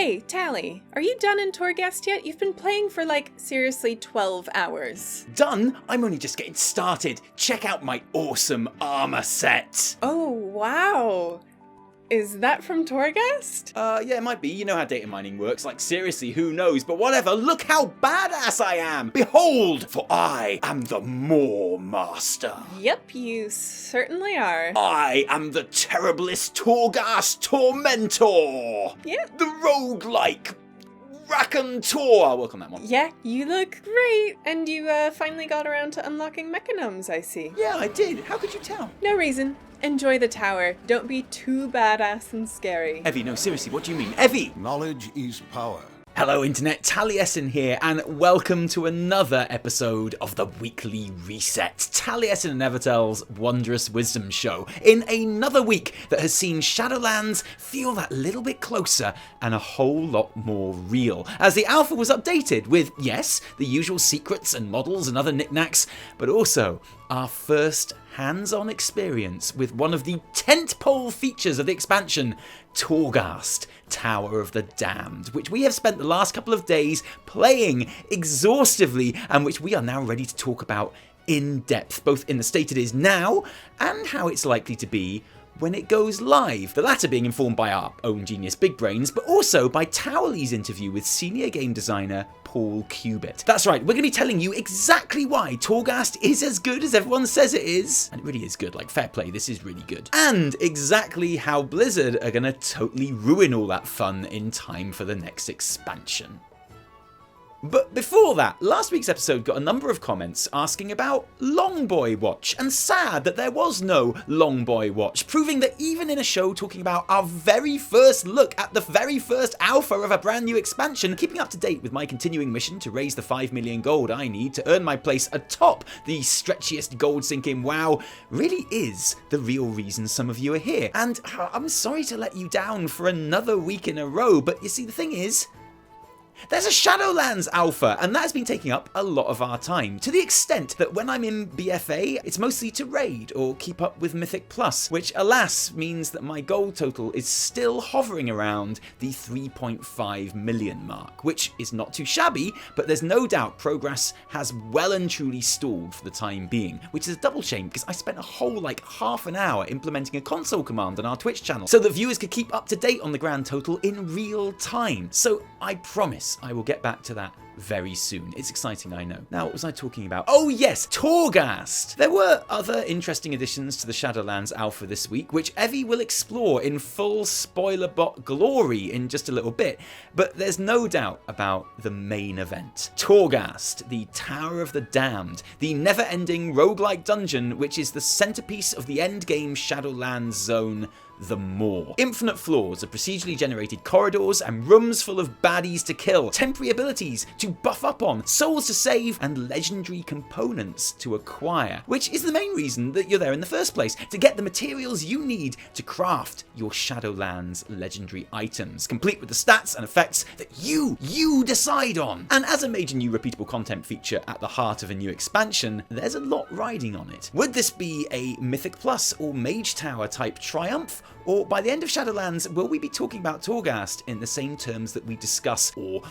Hey, Tally, are you done in Torghast yet? You've been playing for seriously 12 hours. Done? I'm only just getting started. Check out my awesome armor set. Oh, wow. Is that from Torghast? Yeah, it might be. You know how data mining works. Seriously, who knows? But whatever, look how badass I am! Behold, for I am the Maw Master. Yep, you certainly are. I am the terriblest Torghast Tormentor! Yeah. The roguelike Raconteur! I'll work on that one. Yeah, you look great. And you finally got around to unlocking mechanomes, I see. Yeah, I did. How could you tell? No reason. Enjoy the tower. Don't be too badass and scary. Evie, no, seriously, what do you mean? Evie! Knowledge is power. Hello Internet, Taliesin here, and welcome to another episode of the Wekly Reset, Taliesin and Evitel's wondrous wisdom show, in another week that has seen Shadowlands feel that little bit closer and a whole lot more real, as the alpha was updated with, yes, the usual secrets and models and other knickknacks, but also our first hands-on experience with one of the tentpole features of the expansion, Torghast, Tower of the Damned, which we have spent the last couple of days playing exhaustively and which we are now ready to talk about in depth, both in the state it is now and how it's likely to be when it goes live, the latter being informed by our own genius big brains, but also by Towellie's interview with senior game designer Paul Kubit. That's right, we're going to be telling you exactly why Torghast is as good as everyone says it is, and it really is good, fair play, this is really good, and exactly how Blizzard are going to totally ruin all that fun in time for the next expansion. But before that, last week's episode got a number of comments asking about Long Boy Watch, and sad that there was no Long Boy Watch, proving that even in a show talking about our very first look at the very first alpha of a brand new expansion, keeping up to date with my continuing mission to raise the 5 million gold I need to earn my place atop the stretchiest gold sink in WoW really is the real reason some of you are here. And I'm sorry to let you down for another week in a row, but you see, the thing is, there's a Shadowlands alpha, and that has been taking up a lot of our time, to the extent that when I'm in BFA, it's mostly to raid or keep up with Mythic Plus, which alas means that my gold total is still hovering around the 3.5 million mark, which is not too shabby, but there's no doubt progress has well and truly stalled for the time being, which is a double shame because I spent a whole half an hour implementing a console command on our Twitch channel so that viewers could keep up to date on the grand total in real time. So I promise I will get back to that very soon. It's exciting, I know. Now, what was I talking about? Oh yes, Torghast! There were other interesting additions to the Shadowlands alpha this week, which Evie will explore in full spoiler bot glory in just a little bit, but there's no doubt about the main event. Torghast, the Tower of the Damned, the never-ending roguelike dungeon which is the centerpiece of the endgame Shadowlands zone, the Maw. Infinite floors of procedurally generated corridors and rooms full of baddies to kill, temporary abilities to buff up on, souls to save, and legendary components to acquire, which is the main reason that you're there in the first place, to get the materials you need to craft your Shadowlands legendary items, complete with the stats and effects that you decide on. And as a major new repeatable content feature at the heart of a new expansion, there's a lot riding on it. Would this be a Mythic Plus or Mage Tower type triumph? Or by the end of Shadowlands, will we be talking about Torghast in the same terms that we discuss or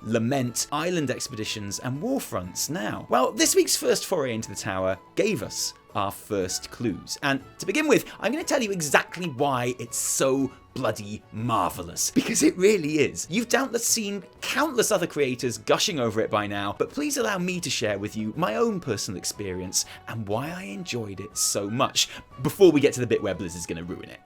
lament island expeditions and warfronts now? Well, this week's first foray into the tower gave us our first clues. And to begin with, I'm going to tell you exactly why it's so bloody marvellous, because it really is. You've doubtless seen countless other creators gushing over it by now, but please allow me to share with you my own personal experience and why I enjoyed it so much, before we get to the bit where Blizz is going to ruin it.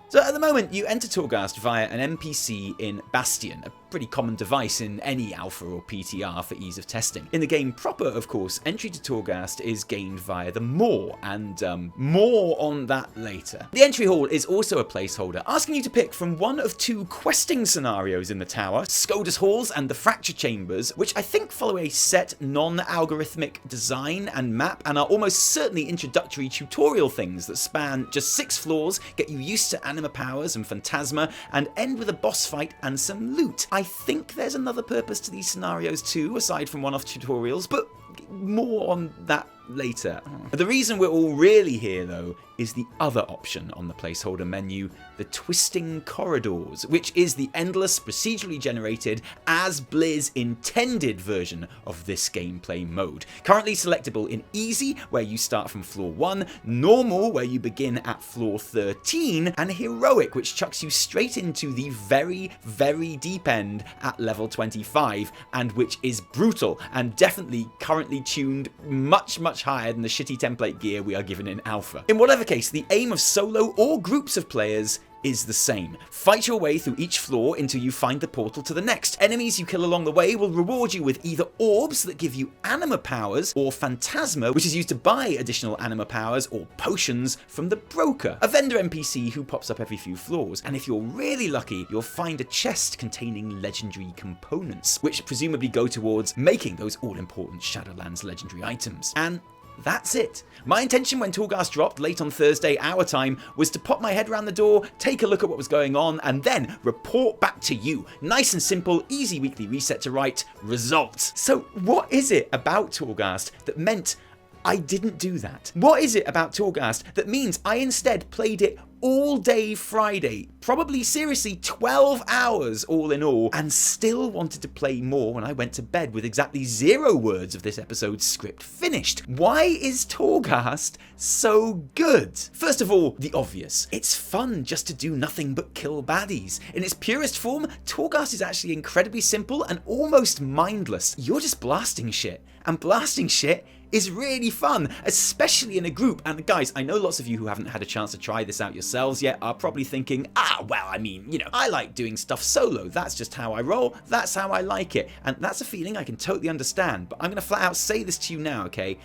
So at the moment, you enter Torghast via an NPC in Bastion, a pretty common device in any alpha or PTR for ease of testing. In the game proper, of course, entry to Torghast is gained via the Maw, and more on that later. The entry hall is also a placeholder, asking you to pick from one of two questing scenarios in the tower, Scotus Halls and the Fracture Chambers, which I think follow a set non-algorithmic design and map, and are almost certainly introductory tutorial things that span just 6 floors, get you used to Anima powers and Phantasma, and end with a boss fight and some loot. I think there's another purpose to these scenarios too, aside from one-off tutorials, but more on that later. The reason we're all really here, though, is the other option on the placeholder menu, the Twisting Corridors, which is the endless, procedurally generated, as Blizz intended version of this gameplay mode. Currently selectable in Easy, where you start from floor 1, Normal, where you begin at floor 13, and Heroic, which chucks you straight into the very, very deep end at level 25, and which is brutal, and definitely currently tuned much, much higher than the shitty template gear we are given in Alpha. In whatever case, the aim of solo or groups of players is the same. Fight your way through each floor until you find the portal to the next. Enemies you kill along the way will reward you with either orbs that give you Anima powers, or Phantasma, which is used to buy additional Anima powers or potions from the broker, a vendor NPC who pops up every few floors. And if you're really lucky, you'll find a chest containing legendary components, which presumably go towards making those all-important Shadowlands legendary items. And that's it. My intention when Torghast dropped late on Thursday our time was to pop my head around the door, take a look at what was going on, and then report back to you. Nice and simple, easy weekly reset to write, results. So what is it about Torghast that meant I didn't do that? What is it about Torghast that means I instead played it all day Friday, probably seriously 12 hours all in all, and still wanted to play more when I went to bed with exactly 0 words of this episode's script finished? Why is Torghast so good? First of all, the obvious. It's fun just to do nothing but kill baddies. In its purest form, Torghast is actually incredibly simple and almost mindless. You're just blasting shit, and blasting shit is really fun, especially in a group. And guys, I know lots of you who haven't had a chance to try this out yourselves yet are probably thinking, well, I mean, you know, I like doing stuff solo. That's just how I roll. That's how I like it. And that's a feeling I can totally understand. But I'm going to flat out say this to you now, okay?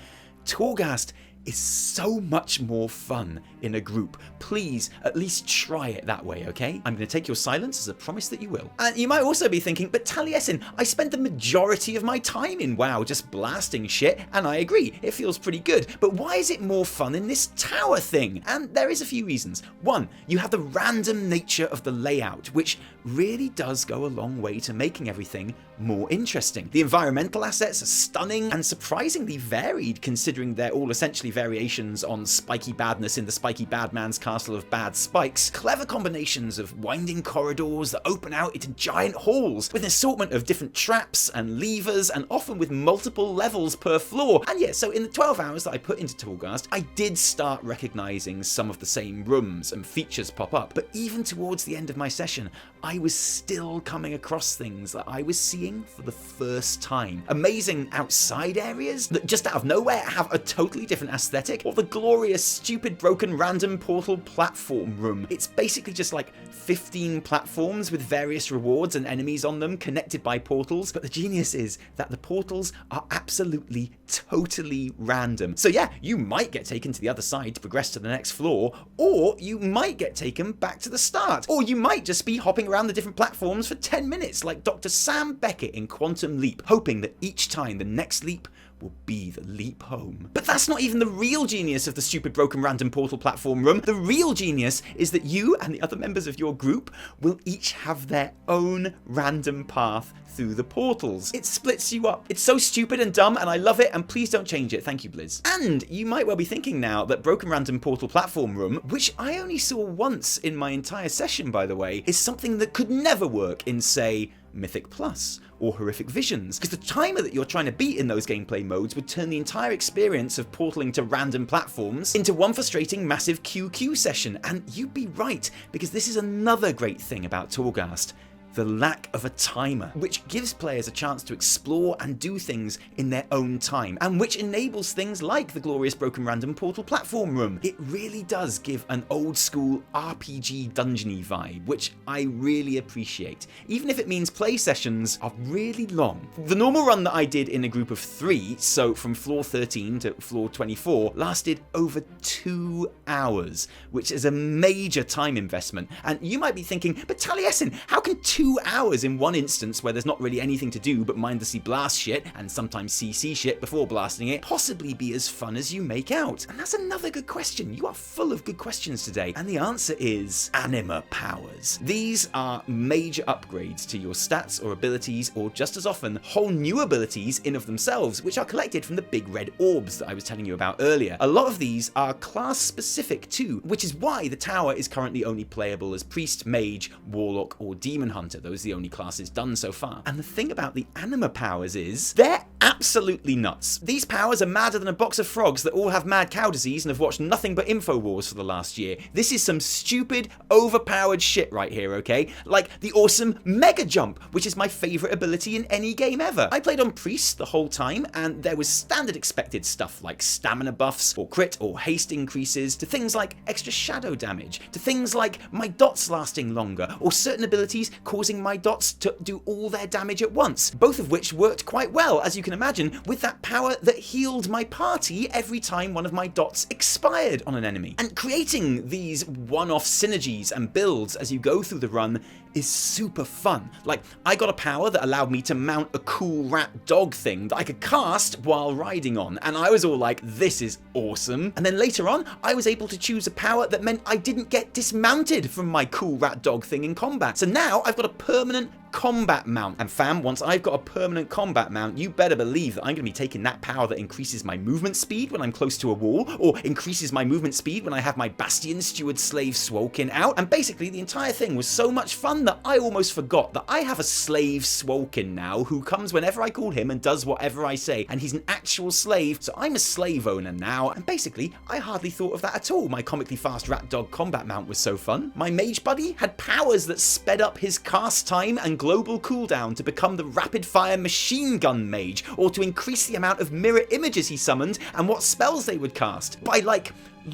Torghast is so much more fun in a group. Please, at least try it that way, okay? I'm going to take your silence as a promise that you will. And you might also be thinking, but Taliesin, I spend the majority of my time in WoW just blasting shit, and I agree, it feels pretty good. But why is it more fun in this tower thing? And there is a few reasons. One, you have the random nature of the layout, which really does go a long way to making everything more interesting. The environmental assets are stunning and surprisingly varied, considering they're all essentially variations on spiky badness in the spiky bad man's castle of bad spikes. Clever combinations of winding corridors that open out into giant halls with an assortment of different traps and levers, and often with multiple levels per floor. And yeah, so in the 12 hours that I put into Torghast, I did start recognizing some of the same rooms and features pop up, but even towards the end of my session, I was still coming across things that I was seeing for the first time. Amazing outside areas that just out of nowhere have a totally different aesthetic, or the glorious, stupid, broken, random portal platform room. It's basically just like 15 platforms with various rewards and enemies on them connected by portals, but the genius is that the portals are absolutely, totally random. So yeah, you might get taken to the other side to progress to the next floor, or you might get taken back to the start, or you might just be hopping around the different platforms for 10 minutes like Dr. Sam Beckett in Quantum Leap, hoping that each time the next leap will be the leap home. But that's not even the real genius of the stupid broken random portal platform room. The real genius is that you and the other members of your group will each have their own random path through the portals. It splits you up. It's so stupid and dumb, and I love it, and please don't change it. Thank you, Blizz. And you might well be thinking now that broken random portal platform room, which I only saw once in my entire session, by the way, is something that could never work in, say, Mythic Plus or Horrific Visions, because the timer that you're trying to beat in those gameplay modes would turn the entire experience of portaling to random platforms into one frustrating massive QQ session. And you'd be right, because this is another great thing about Torghast: the lack of a timer, which gives players a chance to explore and do things in their own time, and which enables things like the glorious broken random portal platform room. It really does give an old school RPG dungeony vibe, which I really appreciate, even if it means play sessions are really long. The normal run that I did in a group of 3, so from floor 13 to floor 24, lasted over 2 hours, which is a major time investment. And you might be thinking, but Taliesin, how can 2 2 hours in one instance where there's not really anything to do but mindlessly blast shit and sometimes CC shit before blasting it possibly be as fun as you make out? And that's another good question. You are full of good questions today. And the answer is Anima powers. These are major upgrades to your stats or abilities, or just as often, whole new abilities in of themselves, which are collected from the big red orbs that I was telling you about earlier. A lot of these are class specific too, which is why the tower is currently only playable as Priest, Mage, Warlock, or Demon Hunter. Those are the only classes done so far. And the thing about the Anima powers is, they're absolutely nuts. These powers are madder than a box of frogs that all have mad cow disease and have watched nothing but InfoWars for the last year. This is some stupid, overpowered shit right here, okay? Like the awesome Mega Jump, which is my favourite ability in any game ever. I played on Priest the whole time, and there was standard expected stuff like stamina buffs, or crit or haste increases, to things like extra shadow damage, to things like my dots lasting longer, or certain abilities causing my dots to do all their damage at once, both of which worked quite well, as you can imagine, with that power that healed my party every time one of my dots expired on an enemy. And creating these one-off synergies and builds as you go through the run is super fun. Like, I got a power that allowed me to mount a cool rat dog thing that I could cast while riding on, and I was all like, this is awesome. And then later on, I was able to choose a power that meant I didn't get dismounted from my cool rat dog thing in combat. So now I've got a permanent combat mount. And fam, once I've got a permanent combat mount, you better believe that I'm going to be taking that power that increases my movement speed when I'm close to a wall, or increases my movement speed when I have my Bastion Steward Slave Swolkin out. And basically the entire thing was so much fun that I almost forgot that I have a slave Swolkin now who comes whenever I call him and does whatever I say, and he's an actual slave, so I'm a slave owner now. And basically I hardly thought of that at all. My comically fast rat dog combat mount was so fun. My mage buddy had powers that sped up his cast time and global cooldown to become the rapid fire machine gun mage, or to increase the amount of mirror images he summoned and what spells they would cast by like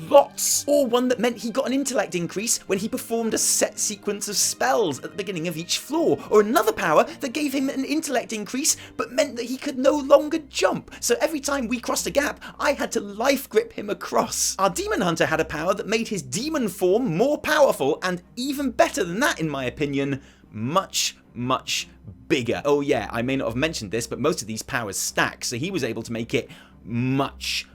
lots, or one that meant he got an intellect increase when he performed a set sequence of spells at the beginning of each floor, or another power that gave him an intellect increase but meant that he could no longer jump, so every time we crossed a gap I had to life grip him across. Our Demon Hunter had a power that made his demon form more powerful, and even better than that in my opinion, much bigger. Oh yeah, I may not have mentioned this, but most of these powers stack, so he was able to make it much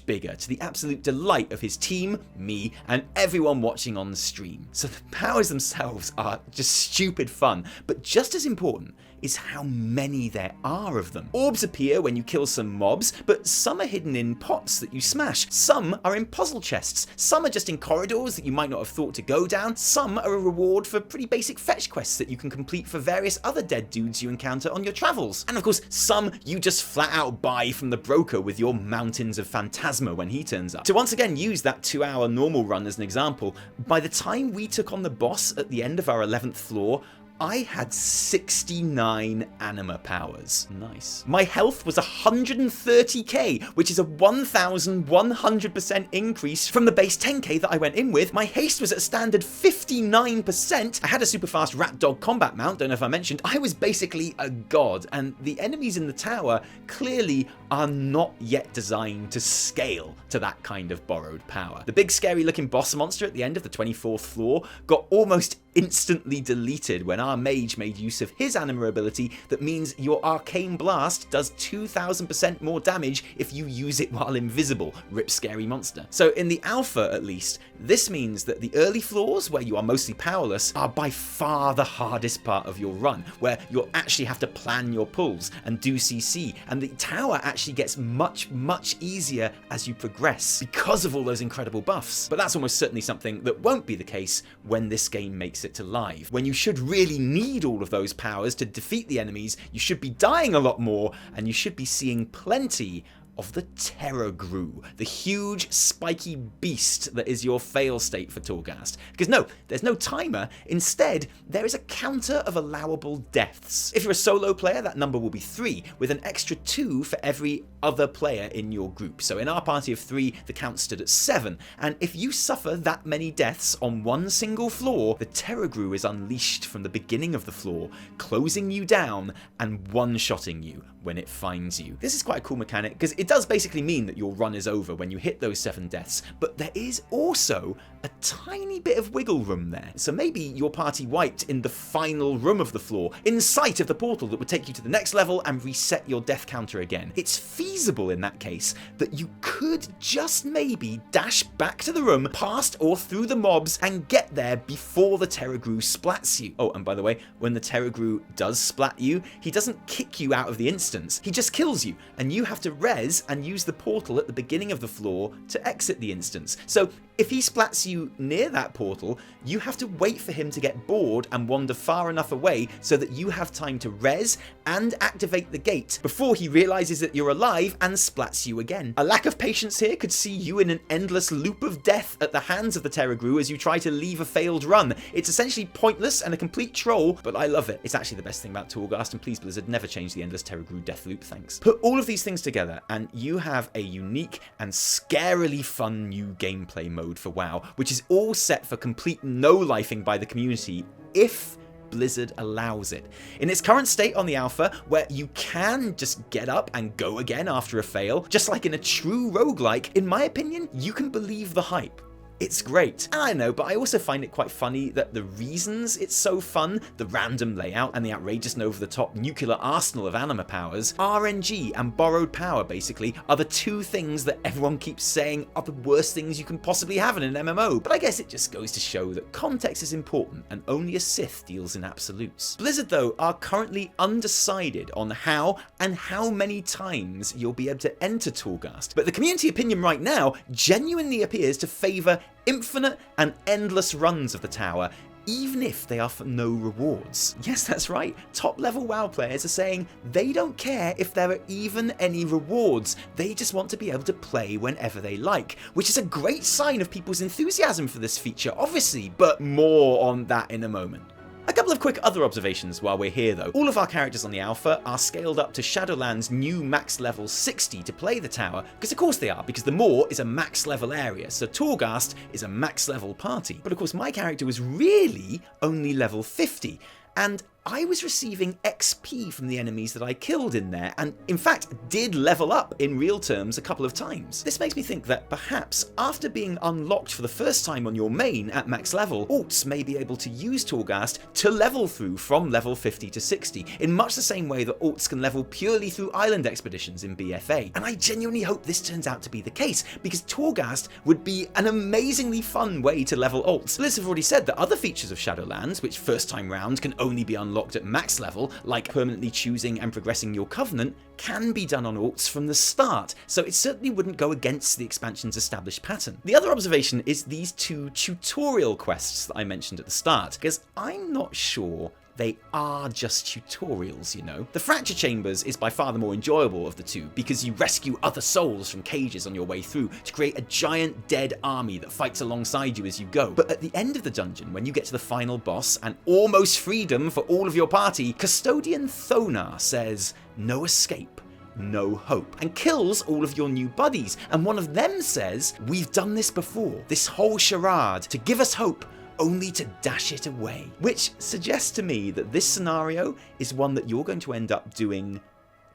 bigger, to the absolute delight of his team, me, and everyone watching on the stream. So the powers themselves are just stupid fun, but just as important is how many there are of them. Orbs appear when you kill some mobs, but some are hidden in pots that you smash. Some are in puzzle chests. Some are just in corridors that you might not have thought to go down. Some are a reward for pretty basic fetch quests that you can complete for various other dead dudes you encounter on your travels. And of course, some you just flat out buy from the broker with your mountains of Phantasma when he turns up. To once again use that 2-hour normal run as an example, by the time we took on the boss at the end of our 11th floor, I had 69 Anima powers. Nice. My health was 130k, which is a 1,100% increase from the base 10k that I went in with. My haste was at a standard 59%. I had a super fast rat dog combat mount, don't know if I mentioned. I was basically a god, and the enemies in the tower clearly are not yet designed to scale to that kind of borrowed power. The big scary looking boss monster at the end of the 24th floor got almost instantly deleted when our mage made use of his Anima ability that means your Arcane Blast does 2,000% more damage if you use it while invisible. Rip scary monster. So in the alpha at least, this means that the early floors where you are mostly powerless are by far the hardest part of your run, where you'll actually have to plan your pulls and do CC, and the tower actually gets much easier as you progress because of all those incredible buffs. But that's almost certainly something that won't be the case when this game makes it to live. When you should really need all of those powers to defeat the enemies, you should be dying a lot more, and you should be seeing plenty of the Terror Grue, the huge spiky beast that is your fail state for Torghast. Because no, there's no timer. Instead, there is a counter of allowable deaths. If you're a solo player, that number will be 3, with an extra 2 for every other player in your group. So in our party of 3, the count stood at 7, and if you suffer that many deaths on one single floor, the Terragru is unleashed from the beginning of the floor, closing you down and one-shotting you when it finds you. This is quite a cool mechanic, because it does basically mean that your run is over when you hit those 7 deaths, but there is also a tiny bit of wiggle room there. So maybe your party wiped in the final room of the floor, in sight of the portal that would take you to the next level and reset your death counter again. It's feasible in that case that you could just maybe dash back to the room, past or through the mobs, and get there before the Terragru splats you. Oh, and by the way, when the Terragru does splat you, he doesn't kick you out of the instance, he just kills you, and you have to res and use the portal at the beginning of the floor to exit the instance. So if he splats you near that portal, you have to wait for him to get bored and wander far enough away so that you have time to res and activate the gate before he realizes that you're alive and splats you again. A lack of patience here could see you in an endless loop of death at the hands of the Terragru as you try to leave a failed run. It's essentially pointless and a complete troll, but I love it. It's actually the best thing about Torghast, and please Blizzard, never change the endless Terragru death loop, thanks. Put all of these things together and you have a unique and scarily fun new gameplay mode for WoW, which is all set for complete no-lifing by the community if Blizzard allows it. In its current state on the alpha, where you can just get up and go again after a fail, just like in a true roguelike, in my opinion, you can believe the hype. It's great. And I know, but I also find it quite funny that the reasons it's so fun, the random layout and the outrageous and over-the-top nuclear arsenal of Anima powers, RNG and borrowed power basically, are the two things that everyone keeps saying are the worst things you can possibly have in an MMO. But I guess it just goes to show that context is important and only a Sith deals in absolutes. Blizzard though are currently undecided on how and how many times you'll be able to enter Torghast, but the community opinion right now genuinely appears to favour infinite and endless runs of the tower, even if they are for no rewards. Yes, that's right, top level WoW players are saying they don't care if there are even any rewards, they just want to be able to play whenever they like, which is a great sign of people's enthusiasm for this feature, obviously, but more on that in a moment. A couple of quick other observations while we're here though. All of our characters on the alpha are scaled up to Shadowlands' new max level 60 to play the tower, because of course they are, because the Moor is a max level area, so Torghast is a max level party. But of course my character was really only level 50, and I was receiving XP from the enemies that I killed in there, and in fact did level up in real terms a couple of times. This makes me think that perhaps after being unlocked for the first time on your main at max level, alts may be able to use Torghast to level through from level 50 to 60, in much the same way that alts can level purely through island expeditions in BFA. And I genuinely hope this turns out to be the case, because Torghast would be an amazingly fun way to level alts. Blizz have already said that other features of Shadowlands, which first time round can only be unlocked at max level, like permanently choosing and progressing your covenant, can be done on alts from the start, so it certainly wouldn't go against the expansion's established pattern. The other observation is these 2 tutorial quests that I mentioned at the start, because I'm not sure they are just tutorials, you know. The Fracture Chambers is by far the more enjoyable of the 2, because you rescue other souls from cages on your way through to create a giant dead army that fights alongside you as you go. But at the end of the dungeon, when you get to the final boss and almost freedom for all of your party, Custodian Thonar says, "No escape, no hope," and kills all of your new buddies, and one of them says, "We've done this before, this whole charade, to give us hope, only to dash it away," which suggests to me that this scenario is one that you're going to end up doing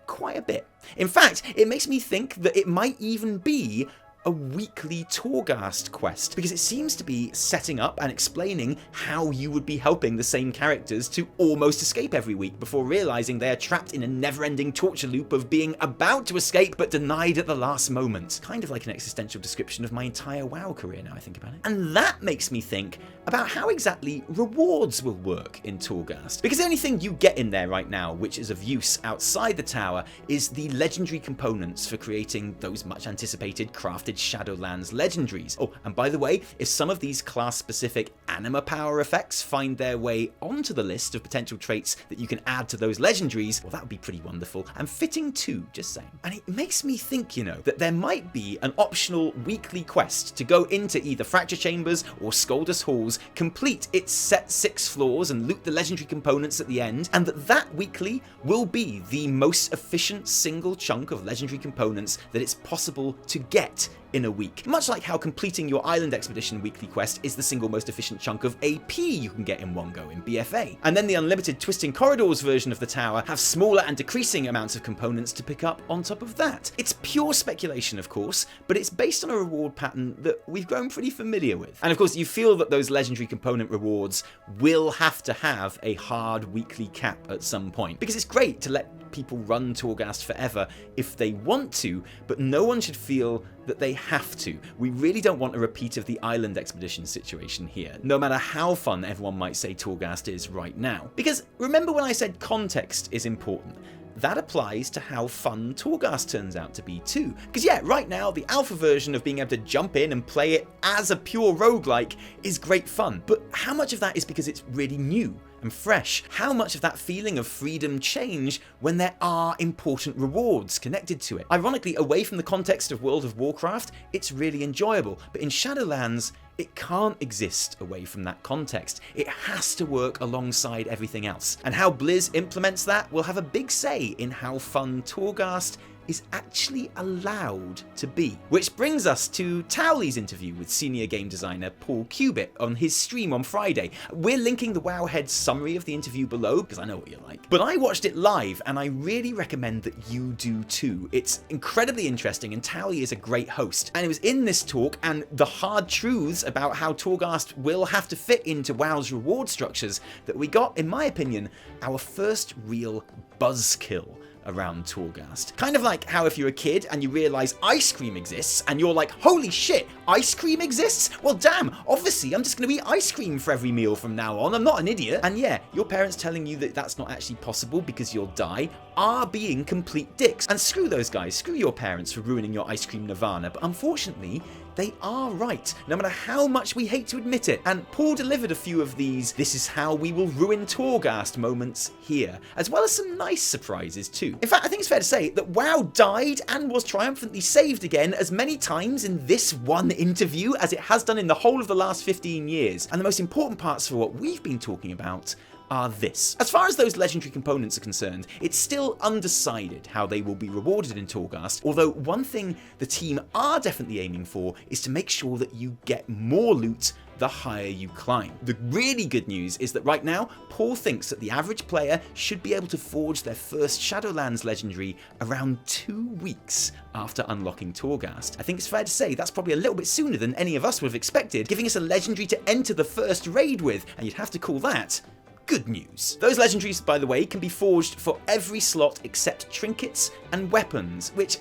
quite a bit. In fact, it makes me think that it might even be a weekly Torghast quest, because it seems to be setting up and explaining how you would be helping the same characters to almost escape every week before realizing they are trapped in a never-ending torture loop of being about to escape but denied at the last moment. Kind of like an existential description of my entire WoW career now I think about it. And that makes me think about how exactly rewards will work in Torghast, because the only thing you get in there right now which is of use outside the tower is the legendary components for creating those much anticipated crafted Shadowlands legendaries. Oh, and by the way, if some of these class-specific Anima power effects find their way onto the list of potential traits that you can add to those legendaries, well, that would be pretty wonderful, and fitting too, just saying. And it makes me think, you know, that there might be an optional weekly quest to go into either Fracture Chambers or Skuldus Halls, complete its set 6 floors and loot the legendary components at the end, and that weekly will be the most efficient single chunk of legendary components that it's possible to get in a week. Much like how completing your Island Expedition weekly quest is the single most efficient chunk of AP you can get in one go in BFA. And then the unlimited Twisting Corridors version of the tower have smaller and decreasing amounts of components to pick up on top of that. It's pure speculation, of course, but it's based on a reward pattern that we've grown pretty familiar with. And of course, you feel that those legendary component rewards will have to have a hard weekly cap at some point, because it's great to let people run Torghast forever if they want to, but no one should feel that they have to. We really don't want a repeat of the Island Expedition situation here, no matter how fun everyone might say Torghast is right now. Because remember when I said context is important? That applies to how fun Torghast turns out to be too. Because yeah, right now, the alpha version of being able to jump in and play it as a pure roguelike is great fun. But how much of that is because it's really new and fresh? How much of that feeling of freedom change when there are important rewards connected to it? Ironically, away from the context of World of Warcraft, it's really enjoyable. But in Shadowlands, it can't exist away from that context. It has to work alongside everything else. And how Blizz implements that will have a big say in how fun Torghast is actually allowed to be. Which brings us to Towellie's interview with senior game designer Paul Kubit on his stream on Friday. We're linking the Wowhead summary of the interview below, because I know what you're like. But I watched it live, and I really recommend that you do too. It's incredibly interesting, and Towelliee is a great host. And it was in this talk, and the hard truths about how Torghast will have to fit into WoW's reward structures, that we got, in my opinion, our first real buzzkill around Torghast. Kind of like how if you're a kid and you realise ice cream exists and you're like, holy shit, ice cream exists? Well damn, obviously I'm just going to eat ice cream for every meal from now on, I'm not an idiot. And yeah, your parents telling you that that's not actually possible because you'll die are being complete dicks. And screw those guys, screw your parents for ruining your ice cream nirvana, but unfortunately, they are right, no matter how much we hate to admit it. And Paul delivered a few of these "this is how we will ruin Torghast" moments here, as well as some nice surprises too. In fact, I think it's fair to say that WoW died and was triumphantly saved again as many times in this one interview as it has done in the whole of the last 15 years. And the most important parts for what we've been talking about are this. As far as those legendary components are concerned, it's still undecided how they will be rewarded in Torghast, although one thing the team are definitely aiming for is to make sure that you get more loot the higher you climb. The really good news is that right now, Paul thinks that the average player should be able to forge their first Shadowlands legendary around 2 weeks after unlocking Torghast. I think it's fair to say that's probably a little bit sooner than any of us would have expected, giving us a legendary to enter the first raid with, and you'd have to call that good news. Those legendaries, by the way, can be forged for every slot except trinkets and weapons, which,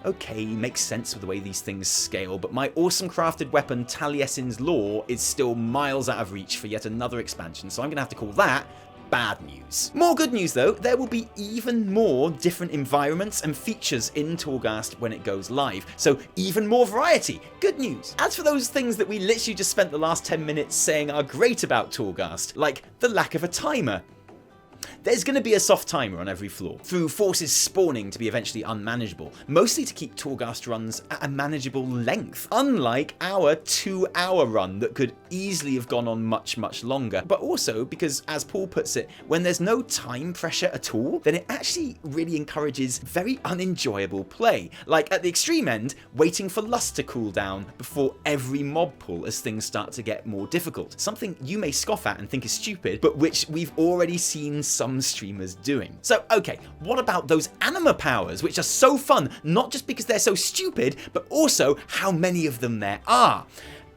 okay, makes sense with the way these things scale, but my awesome crafted weapon Taliesin's Law is still miles out of reach for yet another expansion, so I'm gonna have to call that bad news. More good news though, there will be even more different environments and features in Torghast when it goes live, so even more variety. Good news. As for those things that we literally just spent the last 10 minutes saying are great about Torghast, like the lack of a timer, there's going to be a soft timer on every floor, through forces spawning to be eventually unmanageable, mostly to keep Torghast runs at a manageable length, unlike our 2-hour run that could easily have gone on much, much longer, but also because, as Paul puts it, when there's no time pressure at all, then it actually really encourages very unenjoyable play, like at the extreme end, waiting for lust to cool down before every mob pull as things start to get more difficult, something you may scoff at and think is stupid, but which we've already seen some streamers doing. So okay, what about those Anima powers, which are so fun, not just because they're so stupid, but also how many of them there are?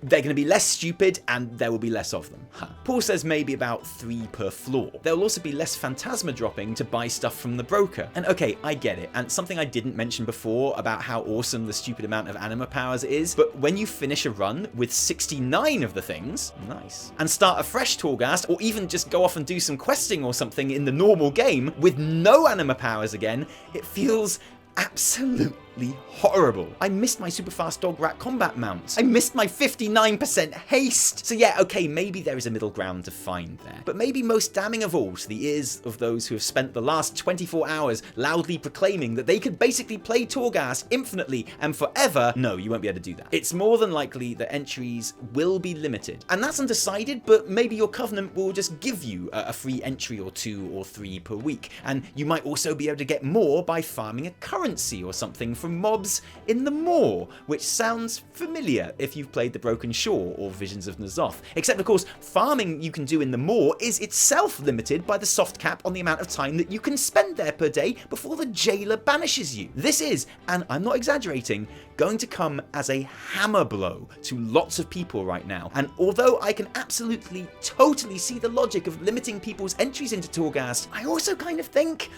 They're going to be less stupid and there will be less of them. Paul says maybe about 3 per floor. There will also be less phantasma dropping to buy stuff from the broker. And okay, I get it, and something I didn't mention before about how awesome the stupid amount of Anima powers is, but when you finish a run with 69 of the things, nice, and start a fresh Torghast, or even just go off and do some questing or something in the normal game with no Anima powers again, it feels absolutely absolutely horrible. I missed my super fast dog rat combat mounts. I missed my 59% haste. So yeah, okay, maybe there is a middle ground to find there. But maybe most damning of all to the ears of those who have spent the last 24 hours loudly proclaiming that they could basically play Torghast infinitely and forever, no, you won't be able to do that. It's more than likely that entries will be limited. And that's undecided, but maybe your Covenant will just give you a free entry or 2 or 3 per week. And you might also be able to get more by farming a currency or something from mobs in the Maw, which sounds familiar if you've played The Broken Shore or Visions of N'Zoth. Except, of course, farming you can do in the Maw is itself limited by the soft cap on the amount of time that you can spend there per day before the jailer banishes you. This is, and I'm not exaggerating, going to come as a hammer blow to lots of people right now. And although I can absolutely, totally see the logic of limiting people's entries into Torghast, I also kind of think,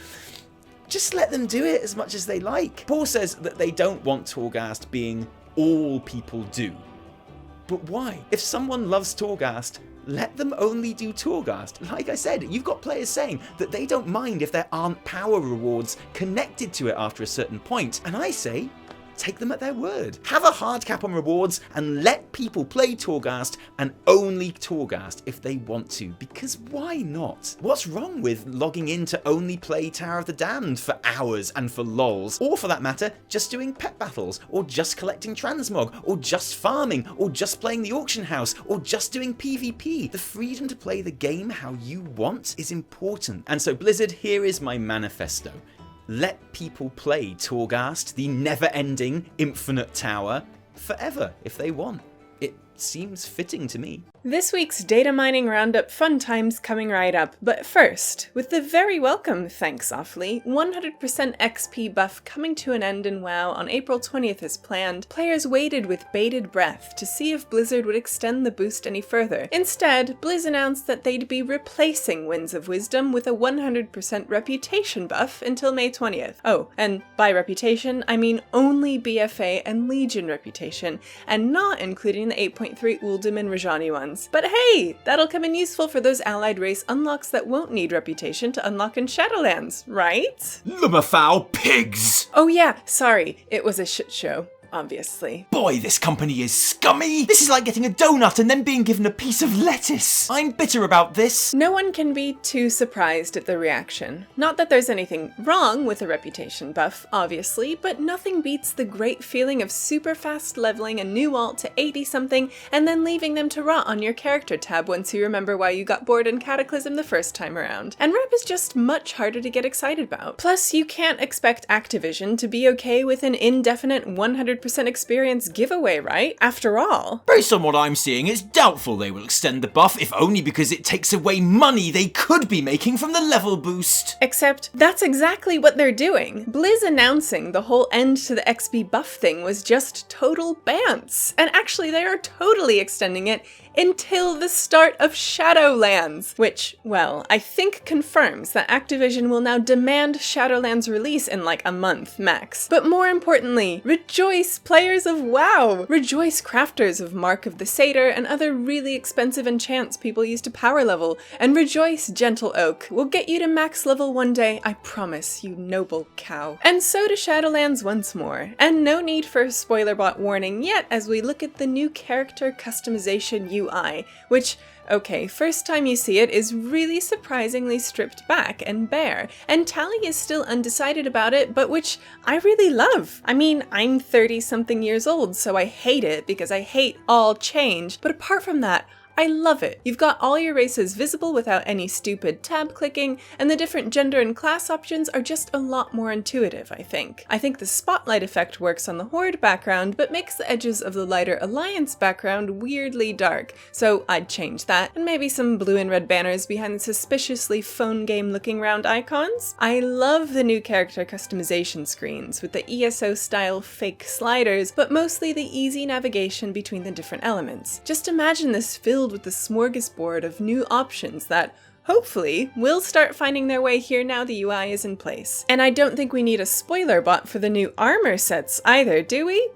just let them do it as much as they like. Paul says that they don't want Torghast being all people do. But why? If someone loves Torghast, let them only do Torghast. Like I said, you've got players saying that they don't mind if there aren't power rewards connected to it after a certain point. And I say, take them at their word. Have a hard cap on rewards and let people play Torghast and only Torghast if they want to, because why not? What's wrong with logging in to only play Tower of the Damned for hours and for lols? Or for that matter, just doing pet battles, or just collecting transmog, or just farming, or just playing the auction house, or just doing PvP. The freedom to play the game how you want is important. And so Blizzard, here is my manifesto. Let people play Torghast, the never-ending, infinite tower, forever if they want. It seems fitting to me. This week's data mining roundup fun times coming right up, but first, with the very welcome, thanks awfully, 100% XP buff coming to an end in WoW on April 20th as planned, players waited with bated breath to see if Blizzard would extend the boost any further. Instead, Blizz announced that they'd be replacing Winds of Wisdom with a 100% reputation buff until May 20th. Oh, and by reputation, I mean only BFA and Legion reputation, and not including the 8.3 Uldum and Rajani ones. But hey, that'll come in useful for those allied race unlocks that won't need reputation to unlock in Shadowlands, right? Lumberfowl pigs! Oh yeah, sorry, it was a shit show. Obviously. Boy, this company is scummy! This is like getting a donut and then being given a piece of lettuce! I'm bitter about this! No one can be too surprised at the reaction. Not that there's anything wrong with a reputation buff, obviously, but nothing beats the great feeling of super fast leveling a new alt to 80-something and then leaving them to rot on your character tab once you remember why you got bored in Cataclysm the first time around. And rep is just much harder to get excited about. Plus, you can't expect Activision to be okay with an indefinite 100% experience giveaway, right? After all. Based on what I'm seeing, it's doubtful they will extend the buff, if only because it takes away money they could be making from the level boost. Except, that's exactly what they're doing. Blizz announcing the whole end to the XP buff thing was just total bants. And actually, they are totally extending it until the start of Shadowlands, which, well, I think confirms that Activision will now demand Shadowlands release in like a month max. But more importantly, rejoice players of WoW! Rejoice crafters of Mark of the Satyr and other really expensive enchants people use to power level, and rejoice Gentle Oak. We'll get you to max level one day, I promise, you noble cow. And so to Shadowlands once more, and no need for a spoiler bot warning yet as we look at the new character customization UI, which, okay, first time you see it is really surprisingly stripped back and bare, and Towelliee is still undecided about it, but which I really love. I mean, I'm 30-something years old, so I hate it because I hate all change, but apart from that, I love it. You've got all your races visible without any stupid tab clicking, and the different gender and class options are just a lot more intuitive, I think. I think the spotlight effect works on the Horde background, but makes the edges of the lighter Alliance background weirdly dark, so I'd change that, and maybe some blue and red banners behind the suspiciously phone game looking round icons. I love the new character customization screens with the ESO style fake sliders, but mostly the easy navigation between the different elements. Just imagine this filled with the smorgasbord of new options that hopefully will start finding their way here now the UI is in place. And I don't think we need a spoiler bot for the new armor sets either, do we?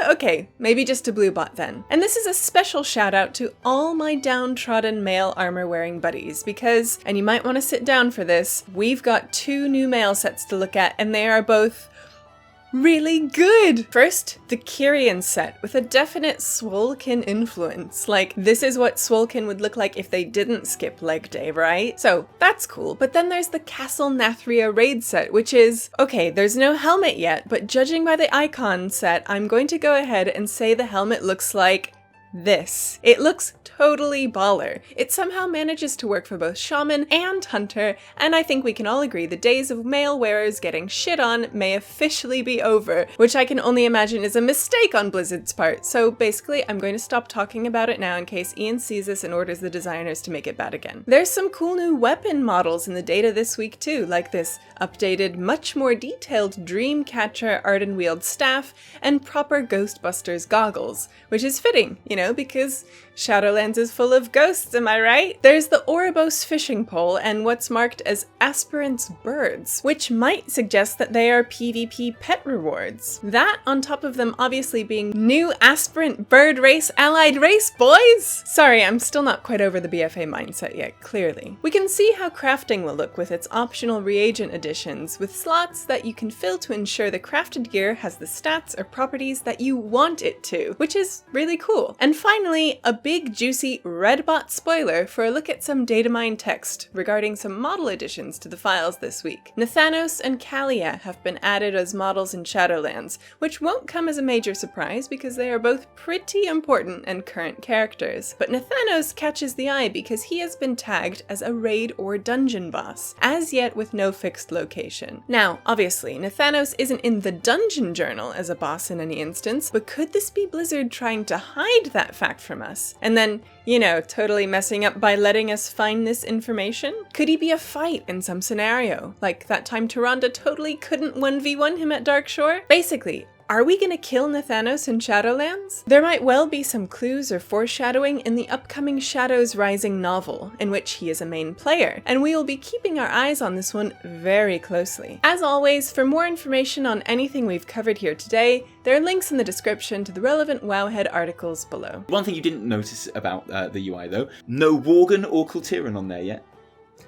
Okay, maybe just a blue bot then. And this is a special shout out to all my downtrodden male armor wearing buddies because, and you might want to sit down for this, we've got 2 new male sets to look at and they are both really good. First, the Kyrian set with a definite Swolkin influence. Like, this is what Swolkin would look like if they didn't skip leg day, right? So that's cool. But then there's the Castle Nathria raid set, which is, okay, there's no helmet yet, but judging by the icon set, I'm going to go ahead and say the helmet looks like this. It looks totally baller. It somehow manages to work for both Shaman and Hunter, and I think we can all agree the days of male wearers getting shit on may officially be over, which I can only imagine is a mistake on Blizzard's part. So basically, I'm going to stop talking about it now in case Ian sees this and orders the designers to make it bad again. There's some cool new weapon models in the data this week too, like this updated, much more detailed Dreamcatcher Ardenweald staff and proper Ghostbusters goggles, which is fitting, you know, because Shadowlands is full of ghosts, am I right? There's the Ouroboros fishing pole and what's marked as Aspirant's birds, which might suggest that they are PvP pet rewards. That on top of them obviously being new aspirant bird race allied race, boys! Sorry, I'm still not quite over the BFA mindset yet, clearly. We can see how crafting will look with its optional reagent additions, with slots that you can fill to ensure the crafted gear has the stats or properties that you want it to, which is really cool. And finally, a big juicy Redbot spoiler for a look at some datamine text regarding some model additions to the files this week. Nathanos and Kalia have been added as models in Shadowlands, which won't come as a major surprise because they are both pretty important and current characters. But Nathanos catches the eye because he has been tagged as a raid or dungeon boss, as yet with no fixed location. Now, obviously, Nathanos isn't in the dungeon journal as a boss in any instance, but could this be Blizzard trying to hide that fact from us? And then, you know, totally messing up by letting us find this information? Could he be a fight in some scenario? Like that time Tyrande totally couldn't 1v1 him at Darkshore? Basically, are we gonna kill Nathanos in Shadowlands? There might well be some clues or foreshadowing in the upcoming Shadows Rising novel, in which he is a main player, and we will be keeping our eyes on this one very closely. As always, for more information on anything we've covered here today, there are links in the description to the relevant Wowhead articles below. One thing you didn't notice about the UI though, no Worgen or Kultiran on there yet.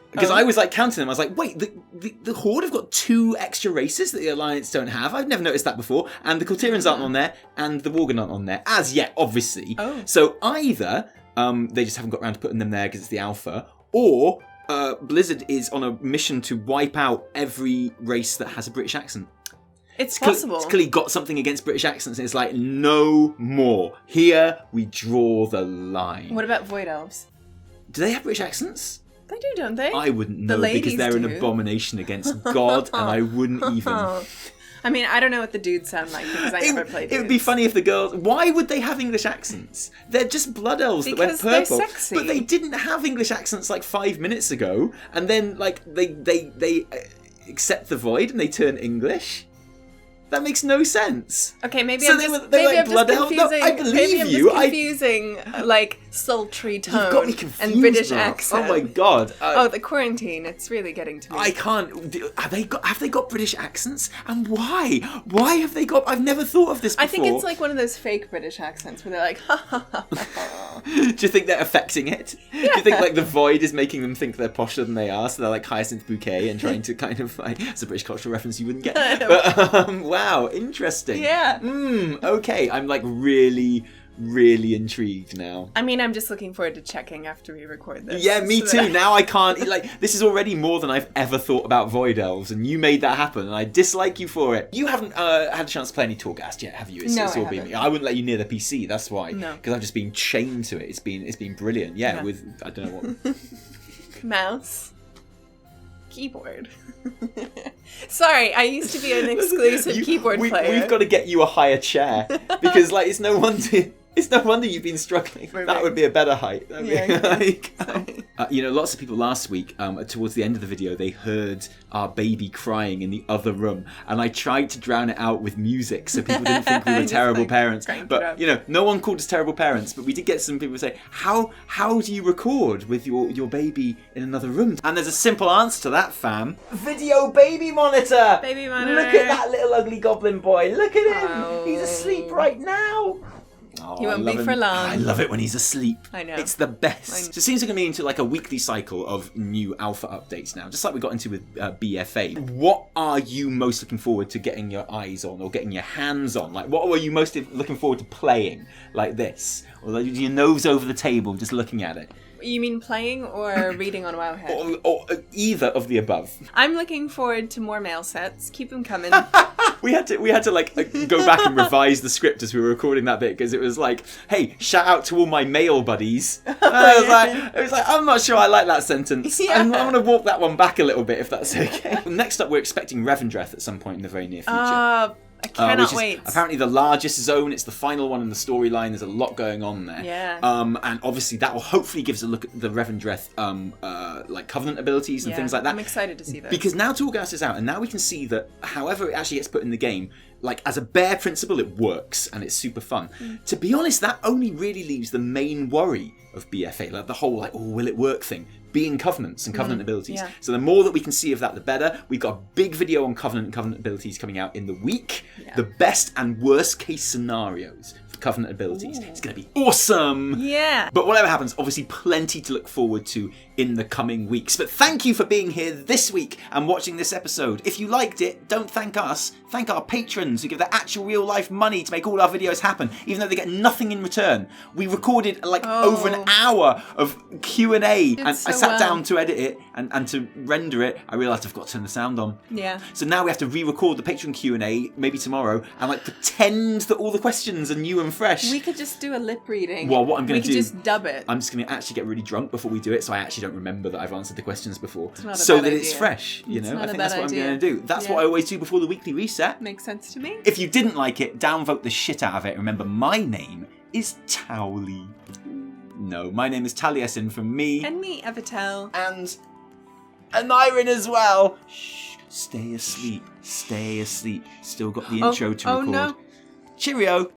Because I was like counting them, I was like, wait, the Horde have got 2 extra races that the Alliance don't have? I've never noticed that before. And the Kultirans aren't on there, and the Worgen aren't on there, as yet, obviously. Oh. So either they just haven't got around to putting them there because it's the alpha, or Blizzard is on a mission to wipe out every race that has a British accent. It's possible. It's clearly got something against British accents, and it's like, no more. Here, we draw the line. What about Void Elves? Do they have British accents? They do, don't they? I wouldn't know because they're an abomination against God, and I wouldn't even. I mean, I don't know what the dudes sound like because I never played dudes. It would be funny if the girls... Why would they have English accents? They're just blood elves that went purple. They're sexy. But they didn't have English accents like 5 minutes ago, and then like they accept the void and they turn English. That makes no sense. Okay, maybe so I'm just, maybe I'm just confusing. No, I believe maybe I'm you. just confusing like sultry tone You've got me confused, and British Mark. accent. Oh my god! The quarantine. It's really getting to me. I can't. Have they got British accents? And why? Why have they got? I've never thought of this before. I think it's like one of those fake British accents where they're like, ha ha ha ha. Do you think they're affecting it? Yeah. Do you think like the void is making them think they're posher than they are? So they're like Hyacinth Bouquet and trying to kind of like, it's a British cultural reference you wouldn't get. But wow, interesting. Yeah. Okay, I'm like really intrigued now. I mean, I'm just looking forward to checking after we record this. Yeah, me too. Now I can't, like, this is already more than I've ever thought about Void Elves, and you made that happen, and I dislike you for it. You haven't had a chance to play any Torghast yet, have you? No, I haven't. I wouldn't let you near the PC, that's why. No. Because I've just been chained to it. It's been brilliant. Yeah, with, I don't know what. Mouse. Keyboard. Sorry, I used to be an exclusive keyboard player. We've got to get you a higher chair because, like, it's no wonder you've been struggling. That would be a better height. Lots of people last week, towards the end of the video, they heard our baby crying in the other room, and I tried to drown it out with music so people didn't think we were terrible parents. But no one called us terrible parents. But we did get some people say, "How do you record with your baby in another room?" And there's a simple answer to that, fam. Video baby monitor. Baby monitor. Look at that little ugly goblin boy. Look at him. He's asleep right now. Oh, He won't I love be him. for long. I love it when he's asleep. I know. It's the best. So it seems like we're into like a weekly cycle of new alpha updates now, just like we got into with BFA. What are you most looking forward to getting your eyes on or getting your hands on? Like, what were you most looking forward to playing like this? Or like, your nose over the table just looking at it? You mean playing or reading on Wowhead? Or either of the above. I'm looking forward to more mail sets. Keep them coming. We had to like go back and revise the script as we were recording that bit because it was like, hey, shout out to all my male buddies. It was like, I'm not sure I like that sentence. Yeah. I'm going to walk that one back a little bit if that's okay. Next up, we're expecting Revendreth at some point in the very near future. I cannot which is wait. Apparently the largest zone. It's the final one in the storyline. There's a lot going on there. Yeah. And obviously that will hopefully give us a look at the Revendreth like Covenant abilities and things like that. I'm excited to see this. Because now Torghast is out, and now we can see that however it actually gets put in the game, like as a bare principle, it works and it's super fun. To be honest, that only really leaves the main worry of BFA, like the whole like, oh, will it work thing, being Covenants and Covenant abilities. Yeah. So the more that we can see of that, the better. We've got a big video on Covenant and Covenant abilities coming out in the week. Yeah. The best and worst case scenarios for Covenant abilities. It's going to be awesome. Yeah. But whatever happens, obviously plenty to look forward to in the coming weeks. But thank you for being here this week and watching this episode. If you liked it, don't thank us. Thank our patrons who give their actual real life money to make all our videos happen, even though they get nothing in return. We recorded like over an hour of Q&A and I sat down to edit it and to render it. I realised I've got to turn the sound on. Yeah. So now we have to re-record the Patreon Q&A, maybe tomorrow, and like pretend that all the questions are new and fresh. We could just do a lip reading. Well, what I'm going to do... We could just dub it. I'm just going to actually get really drunk before we do it, so I actually don't remember that I've answered the questions before. Not a so bad that it's idea. fresh, you It's know? not I a think bad that's what I'm idea. going to do. That's what I always do before the weekly reset. Makes sense to me. If you didn't like it, downvote the shit out of it. Remember, my name is Towelliee. No, my name is Taliesin from me. And me, Evitel. And Myron as well. Shh, stay asleep. Stay asleep. Still got the intro to record. Oh no. Cheerio.